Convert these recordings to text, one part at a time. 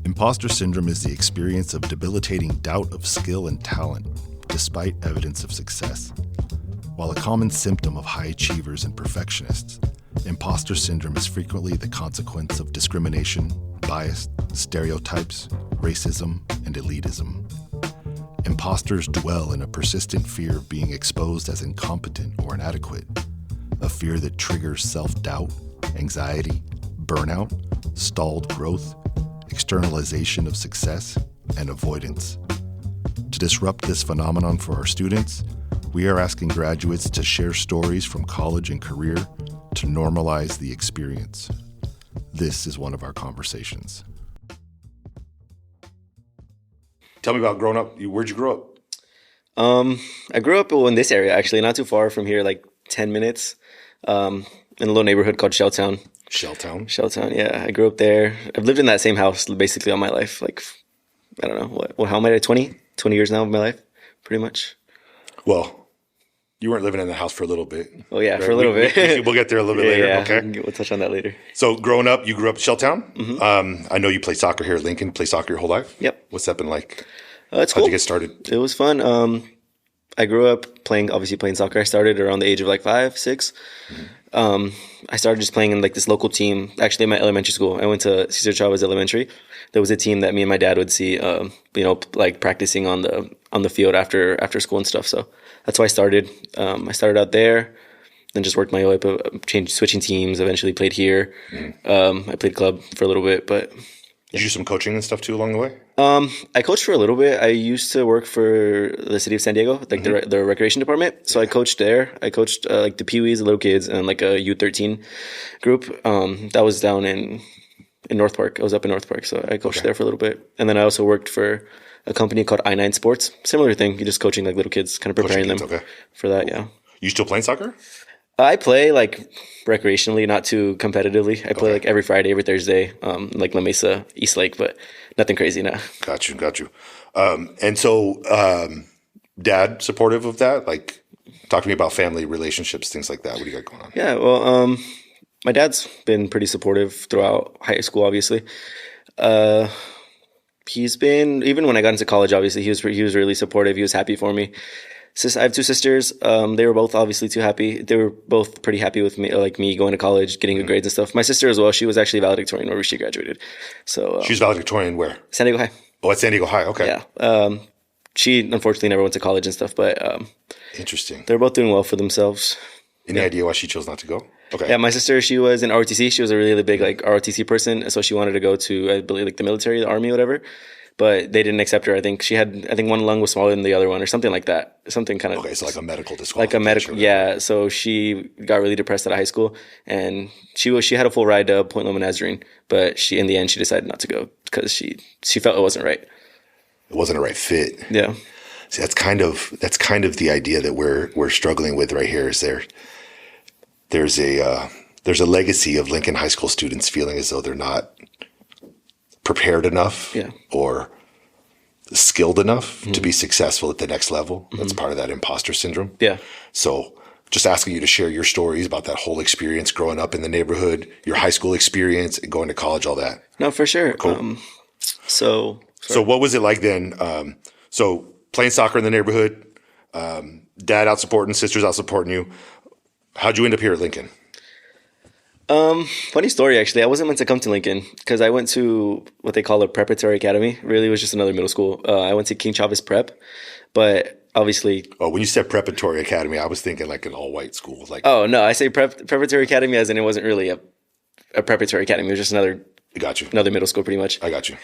Imposter syndrome is the experience of debilitating doubt of skill and talent, despite evidence of success. While a common symptom of high achievers and perfectionists, imposter syndrome is frequently the consequence of discrimination, bias, stereotypes, racism, and elitism. Imposters dwell in a persistent fear of being exposed as incompetent or inadequate, a fear that triggers self-doubt, anxiety, burnout, stalled growth, externalization of success, and avoidance. To disrupt this phenomenon for our students, we are asking graduates to share stories from college and career to normalize the experience. This is one of our conversations. Tell me about growing up. Where'd you grow up? I grew up in this area, actually, not too far from here, like 10 minutes, in a little neighborhood called Shelltown. Shelltown, yeah. I grew up there. I've lived in that same house basically all my life. Like, I don't know, how am I, 20 years now of my life, pretty much. Well, you weren't living in the house for a little bit. Oh, yeah, right? For a little bit. We'll get there a little bit later, yeah, okay? We'll touch on that later. So growing up, you grew up in Shelltown? Mm-hmm. I know you played soccer here at Lincoln. Played soccer your whole life? Yep. What's that been like? It's How'd cool. you get started? It was fun. I grew up playing soccer. I started around the age of like 5, 6. Mm-hmm. I started just playing in like this local team, actually in my elementary school. I went to Cesar Chavez Elementary. There was a team that me and my dad would see, like practicing on the field after school and stuff. So that's why I started. I started out there, then just worked my way up, switching teams, eventually played here. Mm-hmm. I played club for a little bit, but... Did you do some coaching and stuff too along the way? I coached for a little bit. I used to work for the city of San Diego, like the recreation department. So I coached there. I coached like the Pee-wees, the little kids, and like a U13 group. That was down in North Park. I was up in North Park, so I coached there for a little bit. And then I also worked for a company called I-9 Sports. Similar thing. You're just coaching like little kids, kind of preparing them for that. Yeah. You still playing soccer? I play like recreationally, not too competitively. I play like every Friday, every Thursday, like La Mesa, East Lake, but nothing crazy now. Got you. And so, dad supportive of that? Like, talk to me about family relationships, things like that. What do you got going on? Yeah, well, my dad's been pretty supportive throughout high school, obviously. He's been, even when I got into college, obviously, he was really supportive. He was happy for me. I have 2 sisters. They were both obviously too happy. They were both pretty happy with me, like me going to college, getting good grades and stuff. My sister as well. She was actually valedictorian where she graduated. So she's valedictorian where? San Diego High. Oh, at San Diego High. Okay. Yeah. She unfortunately never went to college and stuff, but interesting. They're both doing well for themselves. Any idea why she chose not to go? Okay. Yeah, my sister, she was in ROTC. She was a really big like ROTC person, so she wanted to go to, I believe, like the military, the army, whatever. But they didn't accept her. I think one lung was smaller than the other one or something like that. Something kind of... Okay, so like a medical disqualification. Yeah. So she got really depressed out of high school, and she had a full ride to Point Loma Nazarene, but in the end, she decided not to go because she felt it wasn't right. It wasn't a right fit. Yeah. See, that's kind of the idea that we're struggling with right here. Is there's a legacy of Lincoln High School students feeling as though they're not prepared enough or skilled enough to be successful at the next level. That's part of that imposter syndrome. Yeah. So just asking you to share your stories about that whole experience growing up in the neighborhood, your high school experience, and going to college, all that. No, for sure. Cool. So what was it like then? So playing soccer in the neighborhood, dad out supporting, sisters out supporting you. How'd you end up here at Lincoln? Funny story, actually. I wasn't meant to come to Lincoln because I went to what they call a preparatory academy. Really, it was just another middle school. I went to King Chavez Prep, but obviously... Oh, when you said preparatory academy, I was thinking like an all-white school. Like, oh, no, I say preparatory academy as in it wasn't really a preparatory academy. It was just another middle school, pretty much. I got you.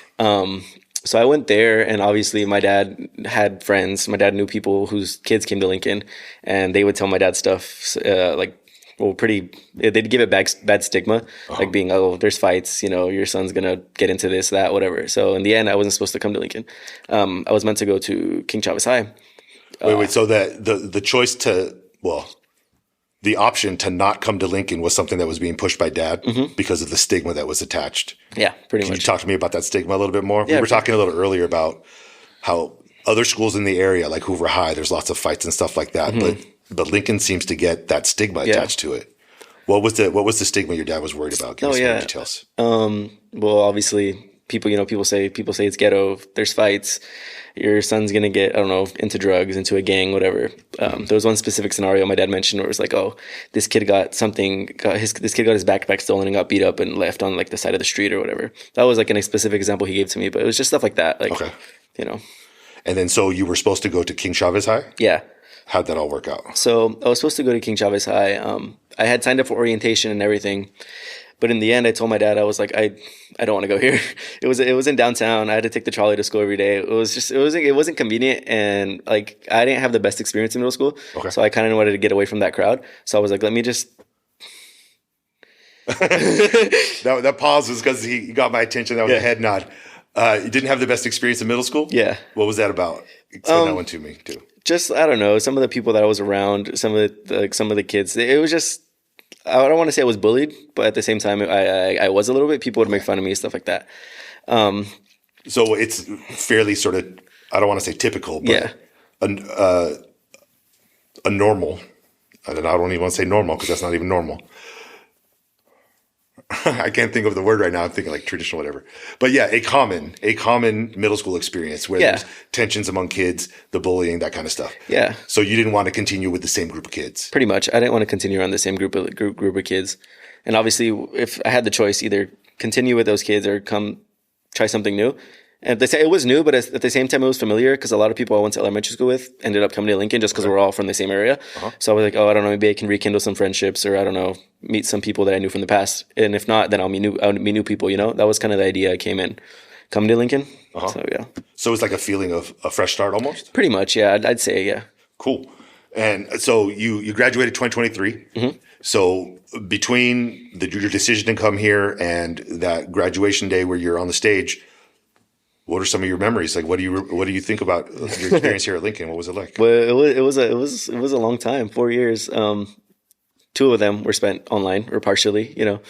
So I went there, and obviously my dad had friends. My dad knew people whose kids came to Lincoln, and they would tell my dad stuff they'd give it bad stigma, like being, oh, there's fights, your son's going to get into this, that, whatever. So in the end, I wasn't supposed to come to Lincoln. I was meant to go to King Chavez High. Wait, so that the choice the option to not come to Lincoln was something that was being pushed by dad because of the stigma that was attached. Yeah, pretty much. Can you talk to me about that stigma a little bit more? Yeah, we were talking a little earlier about how other schools in the area, like Hoover High, there's lots of fights and stuff like that, but Lincoln seems to get that stigma attached to it. What was the stigma your dad was worried about? Give us more details. Well, obviously, people say it's ghetto. There's fights. Your son's gonna get, I don't know, into drugs, into a gang, whatever. There was one specific scenario my dad mentioned where it was like, oh, this kid got his backpack stolen and got beat up and left on like the side of the street or whatever. That was like a specific example he gave to me, but it was just stuff like that. Like, Okay. you know. And then so you were supposed to go to King Chavez High? Yeah. How'd that all work out? So I was supposed to go to King Chavez High. I had signed up for orientation and everything. But in the end, I told my dad, I was like, I don't want to go here. It was in downtown. I had to take the trolley to school every day. It wasn't convenient, and like I didn't have the best experience in middle school. Okay. So I kind of wanted to get away from that crowd. So I was like, let me just. That pause was because he got my attention. That was a head nod. You didn't have the best experience in middle school? Yeah. What was that about? Explain that one to me too. Just, I don't know, some of the people that I was around, some of the kids. It was just. I don't want to say I was bullied, but at the same time, I was a little bit. People would make fun of me, stuff like that. So it's fairly sort of, I don't want to say typical, but a normal, and I don't even want to say normal because that's not even normal. I can't think of the word right now. I'm thinking like traditional, whatever. But yeah, a common middle school experience where there's tensions among kids, the bullying, that kind of stuff. Yeah. So you didn't want to continue with the same group of kids. Pretty much. I didn't want to continue around the same group of kids. And obviously, if I had the choice, either continue with those kids or come try something new. And they say it was new, but at the same time, it was familiar because a lot of people I went to elementary school with ended up coming to Lincoln just because we're all from the same area. Uh-huh. So I was like, oh, I don't know, maybe I can rekindle some friendships, or I don't know, meet some people that I knew from the past. And if not, then I'll meet new people. You know, that was kind of the idea. I came in, come to Lincoln. Uh-huh. So yeah. So it's like a feeling of a fresh start almost. Pretty much, yeah. I'd say, yeah. Cool. And so you graduated 2023. Mm-hmm. So between your decision to come here and that graduation day where you're on the stage, what are some of your memories? Like, what do you think about your experience here at Lincoln? What was it like? Well, it was a long time, 4 years. 2 of them were spent online or partially, you know.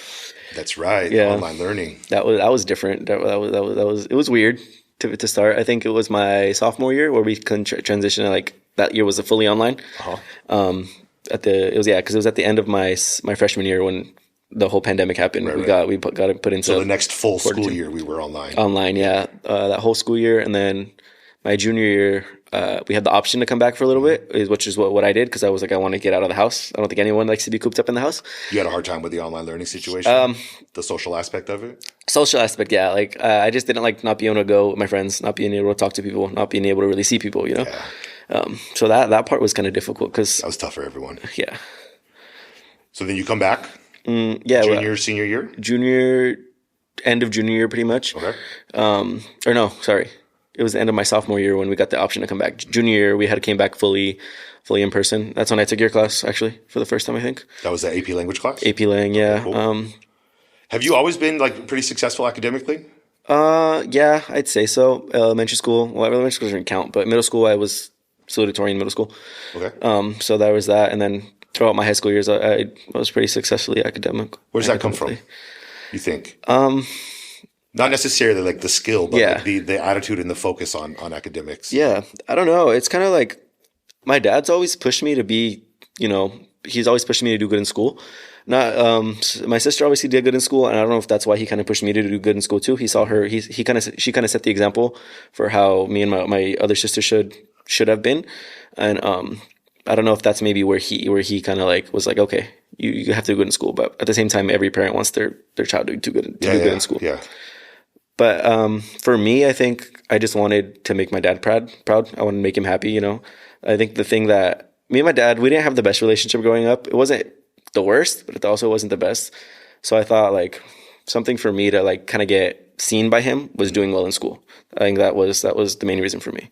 That's right. Yeah. Online learning. That was different. That was it was weird to start. I think it was my sophomore year where we transitioned. Like that year was a fully online. Uh-huh. Because it was at the end of my freshman year when the whole pandemic happened. Right, we got it put into. So the next full school year we were online. Online, yeah, that whole school year, and then my junior year, we had the option to come back for a little bit, which is what I did because I was like, I want to get out of the house. I don't think anyone likes to be cooped up in the house. You had a hard time with the online learning situation, the social aspect of it. Social aspect, yeah. Like I just didn't like not being able to go with my friends, not being able to talk to people, not being able to really see people, you know. Yeah. So that part was kind of difficult because that was tough for everyone. Yeah. So then you come back. Yeah. Junior, senior year. End of junior year, pretty much. Okay. Or no, sorry. It was the end of my sophomore year when we got the option to come back. Junior year, we came back fully in person. That's when I took your class, actually, for the first time, I think. That was the AP language class? AP Lang, yeah. Okay, cool. Have you always been like pretty successful academically? Yeah, I'd say so. Elementary school doesn't count, but middle school, I was salutatorian in middle school. Okay. So there was that, and then throughout my high school years, I was pretty successfully academic. Where does that come from, you think? Not necessarily like the skill, but like the attitude and the focus on academics. Yeah, I don't know. It's kind of like my dad's always pushed me to be, you know, he's always pushing me to do good in school. Not my sister obviously did good in school, and I don't know if that's why he kind of pushed me to do good in school too. He saw her. She kind of set the example for how me and my other sister should have been, and I don't know if that's maybe where he kind of like was like, okay, you have to do good in school, but at the same time, every parent wants their child to do good in school. Yeah. But for me, I think I just wanted to make my dad proud. I wanted to make him happy, you know. I think the thing that me and my dad, we didn't have the best relationship growing up. It wasn't the worst, but it also wasn't the best. So I thought like something for me to like kind of get seen by him was doing well in school. I think that was the main reason for me.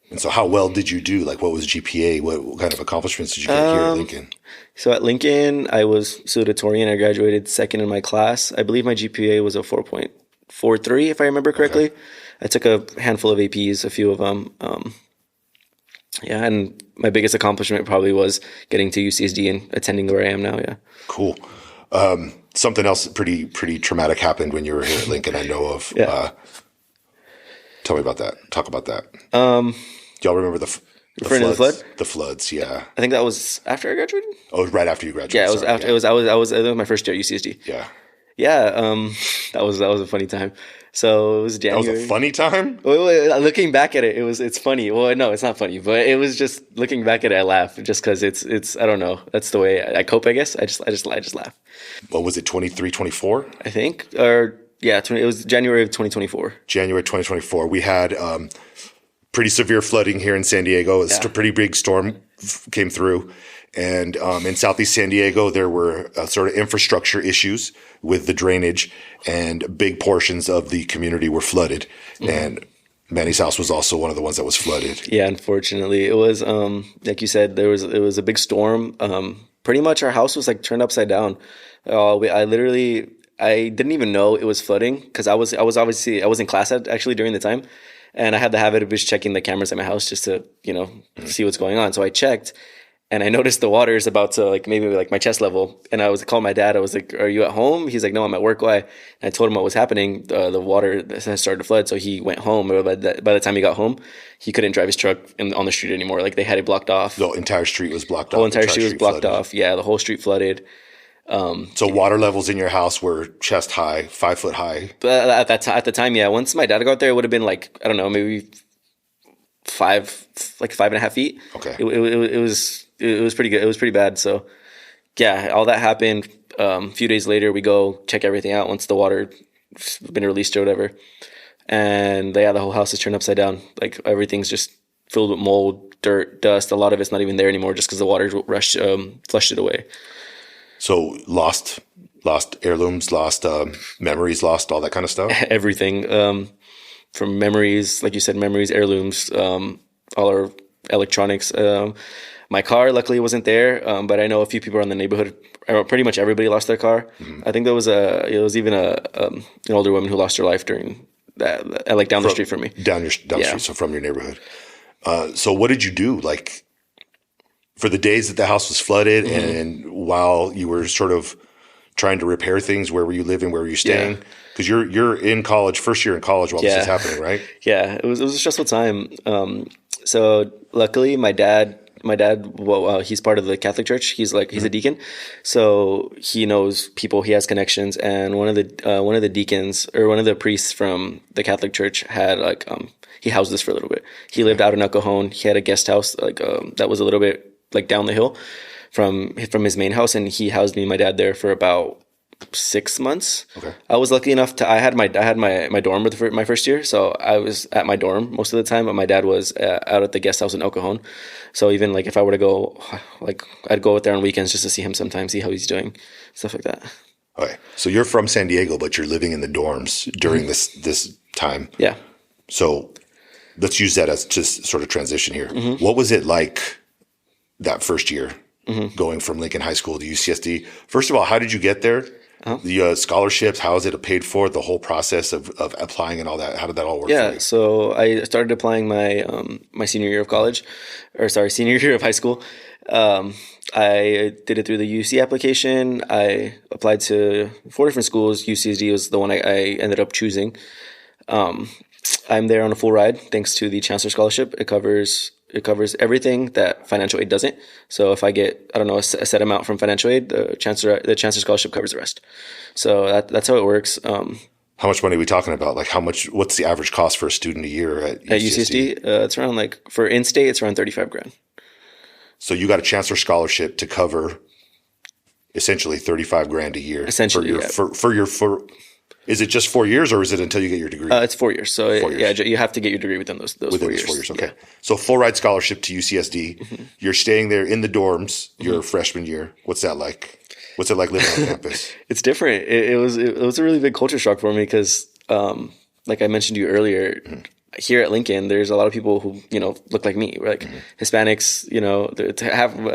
And so how well did you do? Like what was GPA? What kind of accomplishments did you get here at Lincoln? So at Lincoln, I was salutatorian. I graduated second in my class. I believe my GPA was a 4.43, if I remember correctly. Okay. I took a handful of APs, a few of them. And my biggest accomplishment probably was getting to UCSD and attending where I am now, yeah. Cool. Something else pretty traumatic happened when you were here at Lincoln, I know of. Yeah. Tell me about that. Talk about that. Do y'all remember the floods? The floods, yeah. I think that was after I graduated. Oh, right after you graduated. Yeah, it was after. Yeah. It was my first year at UCSD. Yeah. Yeah, that was a funny time. So it was That was January. a funny time. Looking back at it, it's funny. Well, no, it's not funny, but it was just looking back at it, I laugh just because it's I don't know. That's the way I cope, I guess. I just laugh. What was it, 23, 24? I think, or yeah, it was January of 2024. January 2024. We had pretty severe flooding here in San Diego. It's a pretty big storm came through. And in Southeast San Diego, there were sort of infrastructure issues with the drainage, and big portions of the community were flooded. Mm-hmm. And Manny's house was also one of the ones that was flooded. Yeah, unfortunately. It was, like you said, it was a big storm. Pretty much our house was like turned upside down. I didn't even know it was flooding because I was in class actually during the time. And I had the habit of just checking the cameras at my house just to, see what's going on. So I checked. And I noticed the water is about to maybe my chest level. And I was calling my dad. I was like, "Are you at home?" He's like, "No, I'm at work." Why? And I told him what was happening. The water has started to flood. So he went home. By the time he got home, he couldn't drive his truck on the street anymore. They had it blocked off. The entire street was blocked off. The whole entire street was blocked off. Yeah, the whole street flooded. So water levels in your house were chest high, 5 foot high. But at the time, yeah. Once my dad got there, it would have been I don't know, maybe 5.5 feet. Okay. It was pretty good. It was pretty bad. So, yeah, all that happened. A few days later, we go check everything out once the water been released or whatever. And the whole house is turned upside down. Everything's just filled with mold, dirt, dust. A lot of it's not even there anymore just because the water flushed it away. So lost heirlooms, lost memories, lost all that kind of stuff? Everything. From memories, like you said, memories, heirlooms, all our electronics. My car, luckily, wasn't there, but I know a few people around the neighborhood. Pretty much everybody lost their car. Mm-hmm. I think there was even an older woman who lost her life during that, down the street from me. Down the street, so from your neighborhood. So what did you do, for the days that the house was flooded, mm-hmm. and while you were sort of trying to repair things? Where were you living? Where were you staying? Because you're in college, first year in college while this is happening, right? Yeah, it was a stressful time. So luckily, my dad, well, he's part of the Catholic Church. He's a deacon, so he knows people. He has connections, and one of the deacons or one of the priests from the Catholic Church had he housed us for a little bit. He lived out in El Cajon. He had a guest house that was a little bit down the hill from his main house, and he housed me and my dad there for about 6 months. Okay. I was lucky enough I had my dorm with my first year, so I was at my dorm most of the time, but my dad was out at the guest house in El Cajon. So even if I were to go, I'd go out there on weekends just to see him sometimes, see how he's doing, stuff like that. Okay. So you're from San Diego, but you're living in the dorms during mm-hmm. this time. Yeah. So let's use that as just sort of transition here. Mm-hmm. What was it like that first year, mm-hmm. going from Lincoln High School to UCSD? First of all, how did you get there? Uh-huh. The scholarships, how is it paid for? The whole process of applying and all that. How did that all work? Yeah, so I started applying my senior year of college, senior year of high school. I did it through the UC application. I applied to 4 different schools. UCSD was the one I ended up choosing. I'm there on a full ride thanks to the Chancellor scholarship. It covers everything that financial aid doesn't. So if I get, a set amount from financial aid, the Chancellor scholarship covers the rest. So that's how it works. How much money are we talking about? What's the average cost for a student a year at UCSD? At UCSD, it's around for in-state, it's around $35,000. So you got a Chancellor scholarship to cover essentially $35,000 a year. Essentially, is it just 4 years, or is it until you get your degree? It's 4 years. So 4 years. You have to get your degree within those 4 years. 4 years, okay. Yeah. So full ride scholarship to UCSD. Mm-hmm. You're staying there in the dorms your mm-hmm. freshman year. What's that like? What's it like living on campus? It's different. It was a really big culture shock for me because, like I mentioned to you earlier, mm-hmm. here at Lincoln, there's a lot of people who look like me, mm-hmm. Hispanics.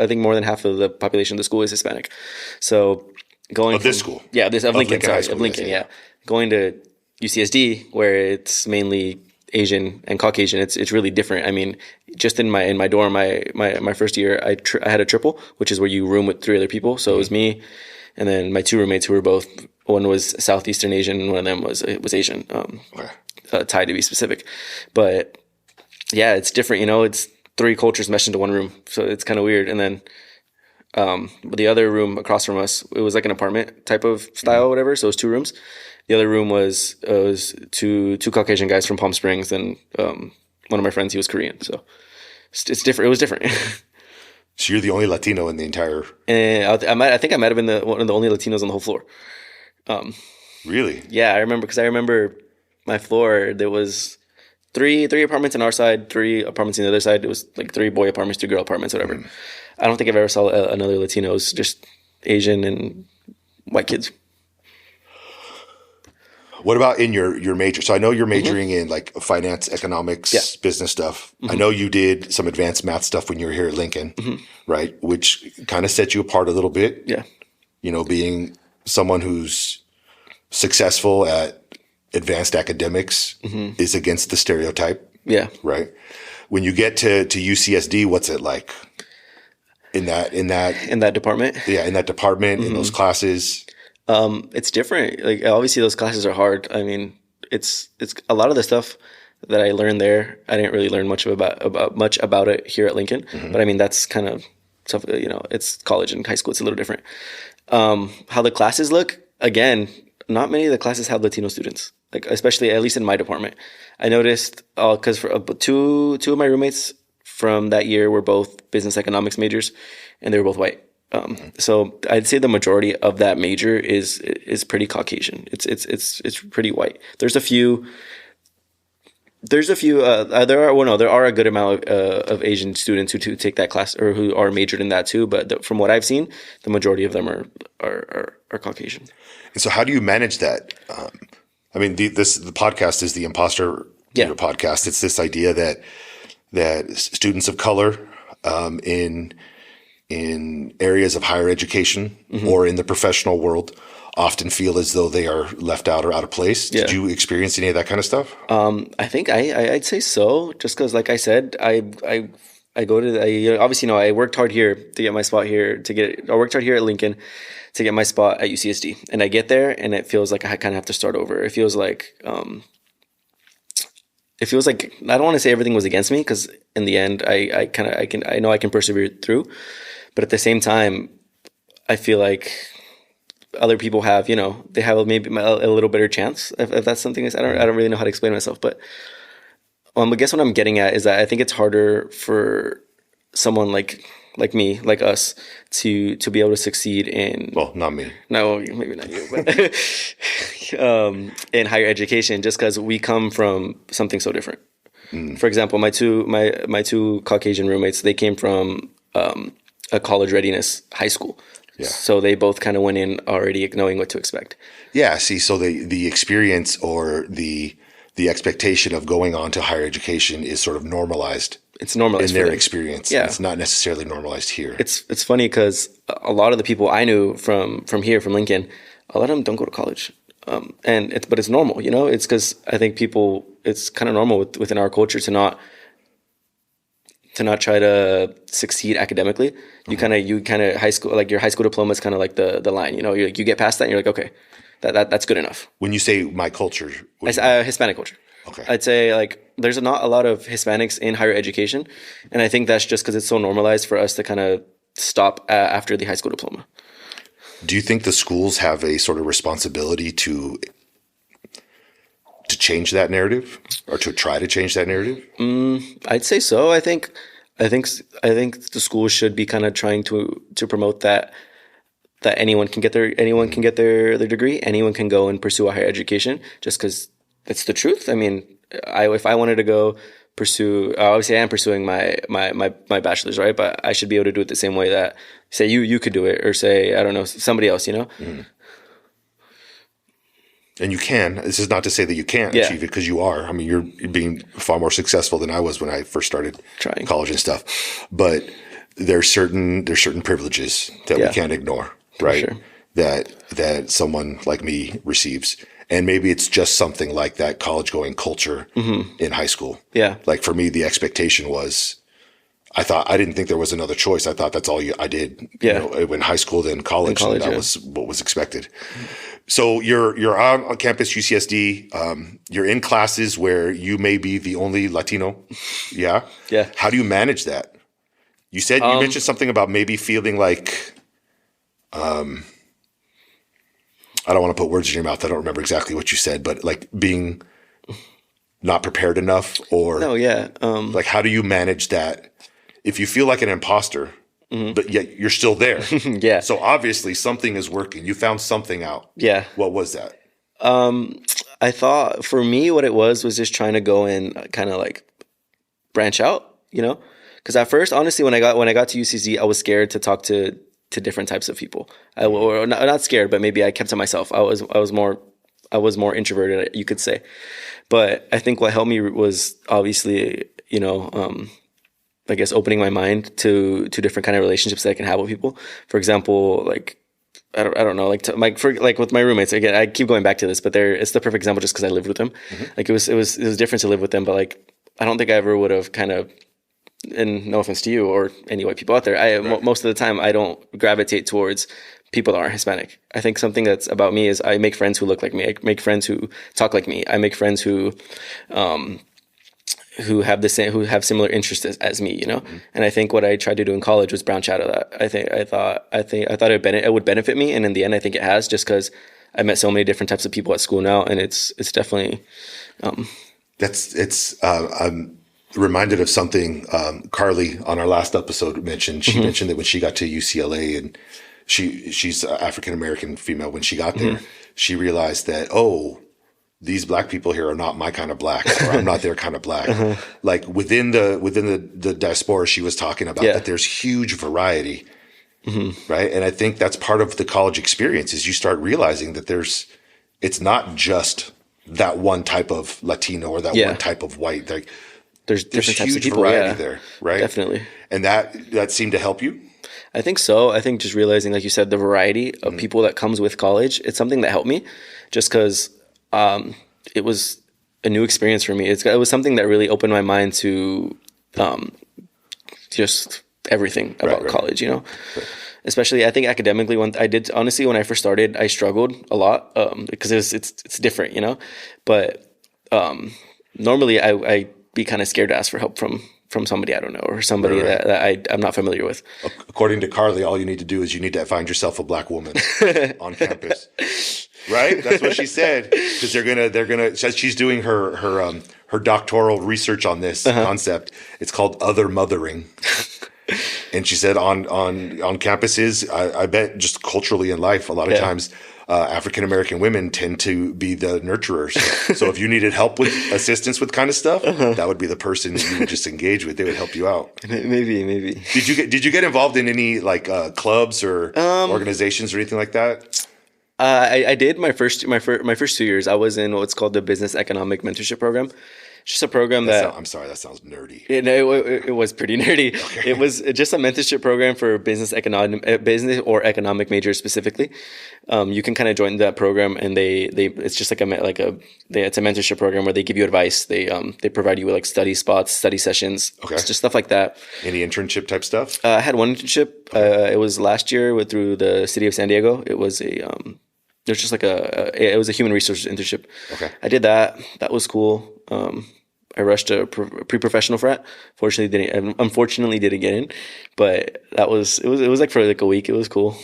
I think more than half of the population of the school is Hispanic. So going this school, of Lincoln, of Lincoln, yeah. Going to UCSD, where it's mainly Asian and Caucasian, it's really different. I mean, just in my dorm, my first year, I had a triple, which is where you room with 3 other people. So mm-hmm. it was me, and then my 2 roommates who were both, one was Southeastern Asian, and one of them was Asian, Thai to be specific. But yeah, it's different. It's 3 cultures meshed into one room, so it's kind of weird. And then But the other room across from us, it was like an apartment type of style, or whatever. So it was 2 rooms. The other room was two Caucasian guys from Palm Springs, and one of my friends, he was Korean. So it's different. It was different. So you're the only Latino in the entire. And I think I might have been one of the only Latinos on the whole floor. Really? Yeah, I remember because I remember my floor. There was three apartments on our side, 3 apartments on the other side. It was like 3 boy apartments, 2 girl apartments, whatever. I don't think I've ever saw another Latino. It was just Asian and white kids. What about in your major? So I know you're majoring in like finance, economics, business stuff. I know you did some advanced math stuff when you were here at Lincoln, right? Which kind of set you apart a little bit. Yeah. You know, being someone who's successful at advanced academics is against the stereotype. Yeah. Right. When you get to UCSD, what's it like in that department? Yeah, in that department, in those classes. It's different. Like obviously those classes are hard. I mean, it's a lot of the stuff that I learned there. I didn't really learn much about it here at Lincoln. But I mean, that's kind of stuff. You know, it's college and high school. It's a little different. How the classes look, again, not many of the classes have Latino students. Like especially at least in my department, I noticed because for two of my roommates from that year were both business economics majors, and they were both white. So I'd say the majority of that major is pretty Caucasian. It's pretty white. There are a good amount of Asian students who take that class or who are majored in that too. But from what I've seen, the majority of them are Caucasian. And so how do you manage that? I mean, the podcast is the Imposter podcast. It's this idea that students of color, in areas of higher education or in the professional world often feel as though they are left out or out of place. Did you experience any of that kind of stuff? I think I'd say so, just because, like I said, I go to obviously, I worked hard here to get my spot here I worked hard here at Lincoln to get my spot at UCSD, and I get there and it feels like I kind of have to start over. It feels like I don't want to say everything was against me, because in the end I know I can persevere through. But at the same time, I feel like other people have, they have maybe a little better chance. If that's something, I don't really know how to explain myself. But I guess what I'm getting at is that I think it's harder for someone like me, like us, to be able to succeed in. Well, not me. No, maybe not you, but in higher education, just because we come from something so different. For example, my two Caucasian roommates, they came from a college readiness high school. Yeah. So they both kind of went in already knowing what to expect. Yeah. See, so the experience or the expectation of going on to higher education is sort of normalized. It's normalized in their experience. Yeah. It's not necessarily normalized here. It's funny because a lot of the people I knew from here, from Lincoln, a lot of them don't go to college. But it's normal, it's because I think it's kind of normal within our culture to not try to succeed academically. You kind of high school, like your high school diploma is kind of like the line, you get past that and you're like, okay, that's good enough. When you say my culture, Hispanic culture. Okay. I'd say like there's not a lot of Hispanics in higher education. And I think that's just because it's so normalized for us to kind of stop after the high school diploma. Do you think the schools have a sort of responsibility to change that narrative, or to try to change that narrative? I'd say so. I think the schools should be kind of trying to promote that anyone can get their degree, anyone can go and pursue a higher education, just because it's the truth. I mean, if I wanted to go pursue, obviously I am pursuing my bachelor's, right? But I should be able to do it the same way that, say, you could do it, or say, I don't know, somebody else, And you can. This is not to say that you can't achieve it, because you are. I mean, you're being far more successful than I was when I first started trying college and stuff. But there's certain privileges that we can't ignore, right? Sure. That someone like me receives. And maybe it's just something like that college going culture in high school. Yeah. Like for me, the expectation was, I didn't think there was another choice. I thought that's all I did. Yeah. When high school, then college, that was what was expected. So you're on campus UCSD. You're in classes where you may be the only Latino. Yeah. Yeah. How do you manage that? You said you mentioned something about maybe feeling like, I don't want to put words in your mouth. I don't remember exactly what you said, but like being not prepared enough, or No, yeah. like how do you manage that if you feel like an imposter, but yet you're still there? Yeah. So obviously something is working. You found something out. Yeah. What was that? I thought for me, what it was just trying to go and kind of like branch out, you know? Because at first, honestly, when I got to UCSD, I was scared to talk to different types of people. Or not scared, but maybe I kept to myself. I was more introverted, you could say. But I think what helped me was obviously, you know, I guess opening my mind to different kind of relationships that I can have with people. For example, like I don't know, like with my roommates. Again, I keep going back to this, but it's the perfect example just because I lived with them. Like it was different to live with them, but like I don't think I ever would have kind of. And no offense to you or any white people out there, most of the time I don't gravitate towards people that aren't Hispanic. I think something that's about me is I make friends who look like me. I make friends who talk like me. I make friends who have similar interests as me, you know. And I think what I tried to do in college was branch out of that. I thought it would benefit me, and in the end, I think it has, just because I met so many different types of people at school now, and it's definitely. I'm reminded of something Carly on our last episode mentioned. She mentioned that when she got to UCLA, and she's African American female, when she got there, she realized that, these black people here are not my kind of black, or I'm not their kind of black. Like within the diaspora, she was talking about that there's huge variety, right? And I think that's part of the college experience is you start realizing that it's not just that one type of Latino or that one type of white. Like there's different types of people, variety there, right? Definitely. And that seemed to help you? I think so. I think just realizing, like you said, the variety of people that comes with college, it's something that helped me, just because it was a new experience for me. It was something that really opened my mind to just everything about college, you know? Right. Especially, I think academically, when I first started, I struggled a lot because it's different, you know? But normally I'd be kind of scared to ask for help from somebody I don't know, or somebody that I'm not familiar with. According to Carly, all you need to do is you need to find yourself a black woman on campus. Right? That's what she said. Because they're gonna. She's doing her doctoral research on this concept. It's called other mothering. And she said on campuses, I bet just culturally in life, a lot of times African American women tend to be the nurturers. So if you needed help with assistance with kind of stuff, that would be the person that you would just engage with. They would help you out. Maybe. Did you get involved in any like clubs or organizations or anything like that? I did my first 2 years. I was in what's called the Business Economic Mentorship Program. It's just a program I'm sorry, that sounds nerdy. It was pretty nerdy. Okay. It was just a mentorship program for business or economic majors specifically. You can kind of join that program, and it's just it's a mentorship program where they give you advice. They provide you with like study spots, study sessions, just stuff like that. Any internship type stuff? I had one internship. It was last year through the city of San Diego. It was it was just like it was a human resources internship. Okay. I did that. That was cool. I rushed a pre-professional frat. Unfortunately didn't get in, but it was like for like a week. It was cool.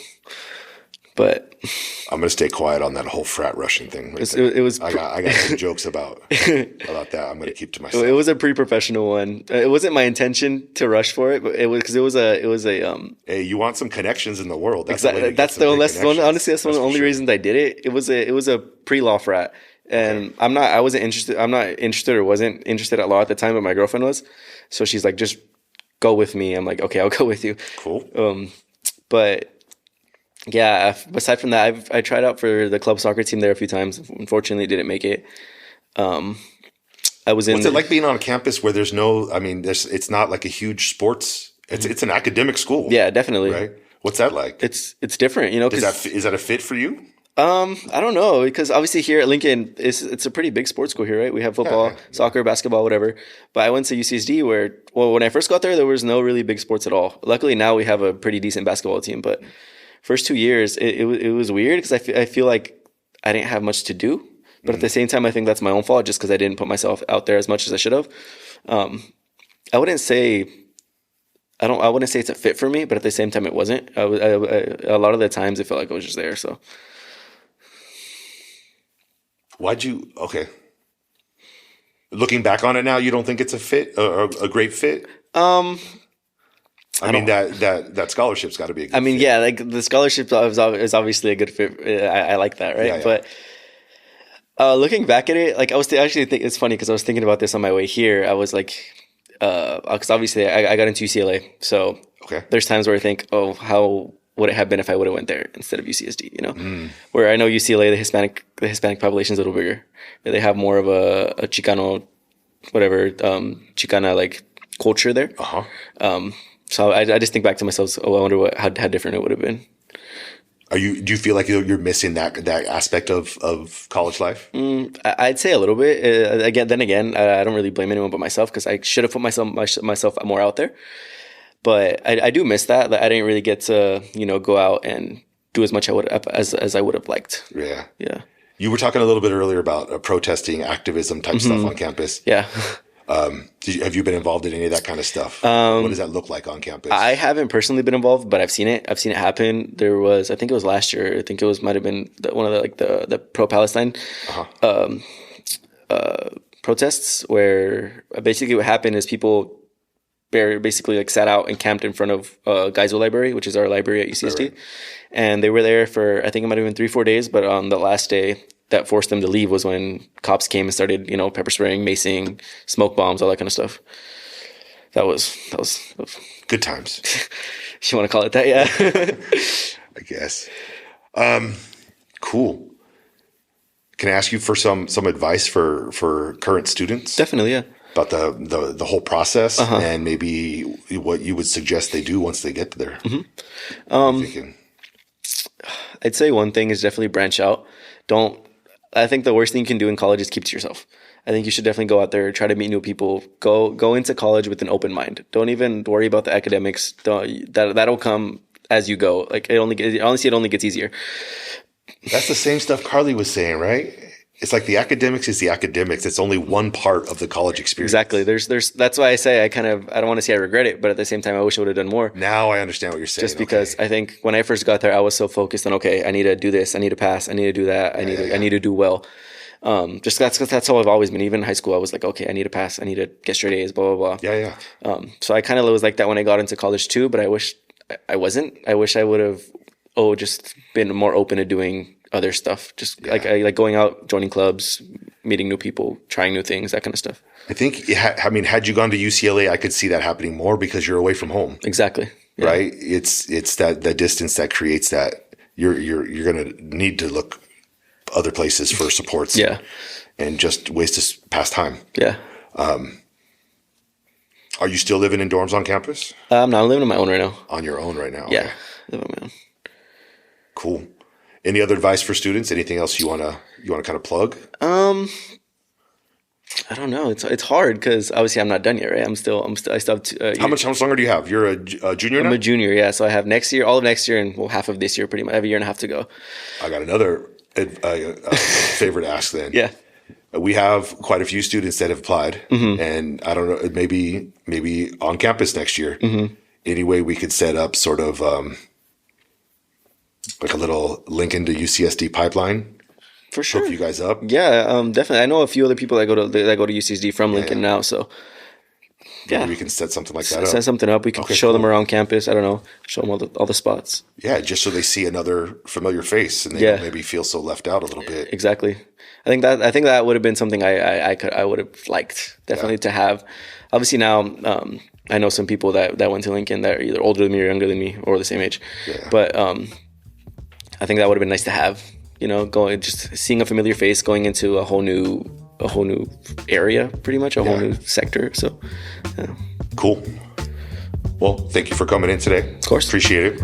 But I'm gonna stay quiet on that whole frat rushing thing. I got some jokes about that. I'm gonna keep to myself. It was a pre-professional one. It wasn't my intention to rush for it, but it was because it was a. Hey, you want some connections in the world? That's exactly. That's the one of the only reasons I did it. It was a pre-law frat, and I'm not interested or wasn't interested at law at the time, but my girlfriend was. So she's like, just go with me. I'm like, okay, I'll go with you. Cool. But. Yeah, aside from that, I tried out for the club soccer team there a few times. Unfortunately, didn't make it. What's it like being on a campus where it's not like a huge sports, it's an academic school. Yeah, definitely. Right? What's that like? It's different, you know. Is that a fit for you? I don't know, because obviously here at Lincoln, it's a pretty big sports school here, right? We have football, soccer, basketball, whatever. But I went to UCSD when I first got there was no really big sports at all. Luckily now we have a pretty decent basketball team, but first 2 years, it was weird because I feel like I didn't have much to do. But at the same time, I think that's my own fault just because I didn't put myself out there as much as I should have. I wouldn't say I wouldn't say it's a fit for me, but at the same time, it wasn't. A lot of the times, it felt like I was just there. So Okay. Looking back on it now, you don't think it's a fit, a great fit? I mean, that scholarship's got to be a good I mean, fit. yeah, like the scholarship is obviously a good fit. I like that, right? Yeah. But looking back at it, like I was actually think it's funny because I was thinking about this on my way here. I was like, because obviously I got into UCLA, so Okay. there's times where I think, oh, how would it have been if I would have went there instead of UCSD? You know, where I know UCLA, the Hispanic population is a little bigger. They have more of a Chicano, whatever, Chicana like culture there. So I just think back to myself. Oh, I wonder how different it would have been. Do you feel like you're missing that aspect of college life? I'd say a little bit. Then again, I don't really blame anyone but myself because I should have put myself more out there. But I do miss that. I didn't really get to go out and do as much as I would have liked. Yeah. Yeah. You were talking a little bit earlier about protesting, activism type stuff on campus. Yeah. Have you been involved in any of that kind of stuff? What does that look like on campus? I haven't personally been involved, but I've seen it. I've seen it happen. There was, I think it was last year. I think might have been one of the pro-Palestine protests, where basically what happened is people basically like sat out and camped in front of Geisel Library, which is our library at UCSD, Right. and they were there for, I think it might have been 3-4 days. But on the last day that forced them to leave was when cops came and started, pepper spraying, macing, smoke bombs, all that kind of stuff. That was Good times, you want to call it that? Yeah. I guess. Cool. Can I ask you for some advice for current students? Definitely, yeah. About the whole process and maybe what you would suggest they do once they get there. I'd say one thing is definitely branch out. I think the worst thing you can do in college is keep to yourself. I think you should definitely go out there, try to meet new people, go into college with an open mind. Don't even worry about the academics. That'll come as you go. Like honestly, it only gets easier. That's the same stuff Carly was saying, right? It's like the academics is the academics. It's only one part of the college experience. Exactly. That's why I say I don't want to say I regret it, but at the same time, I wish I would have done more. Now I understand what you're saying. Just because I think when I first got there, I was so focused on, okay, I need to do this, I need to pass, I need to do that, I need to do well. Just that's how I've always been. Even in high school, I was like, okay, I need to pass, I need to get straight A's, blah blah blah. Yeah. So I kind of was like that when I got into college too, but I wish I wasn't. I wish I would have just been more open to doing other stuff, just like going out, joining clubs, meeting new people, trying new things, that kind of stuff. I think, had you gone to UCLA, I could see that happening more because you're away from home. Exactly. Yeah. Right. It's that distance that creates that you're going to need to look other places for supports. Yeah. And just waste to pass time. Yeah. Are you still living in dorms on campus? No, I'm living on my own right now. On your own right now. Yeah. Okay. Live on my own. Cool. Any other advice for students? Anything else you wanna kind of plug? I don't know. It's hard because obviously I'm not done yet, right? I still have How much longer do you have? You're a junior now? I'm a junior, yeah. So I have next year, all of next year, and half of this year, pretty much. I have a year and a half to go. I got another favor to ask then. Yeah. We have quite a few students that have applied, and I don't know, maybe on campus next year. Any way we could set up sort of like a little link into UCSD pipeline? For sure. Hook you guys up. Yeah, definitely. I know a few other people that go to UCSD from Lincoln now, so Maybe we can set something like that up. Set something up. We can show them around campus. I don't know. Show them all the spots. Yeah, just so they see another familiar face and they don't maybe feel so left out a little bit. Exactly. I think that would have been something I would have liked definitely to have. Obviously now I know some people that went to Lincoln that are either older than me or younger than me or the same age. Yeah. But I think that would have been nice to have. Going just seeing a familiar face, going into a whole new area, pretty much a whole new sector. So, yeah. Cool. Well, thank you for coming in today. Of course. Appreciate it.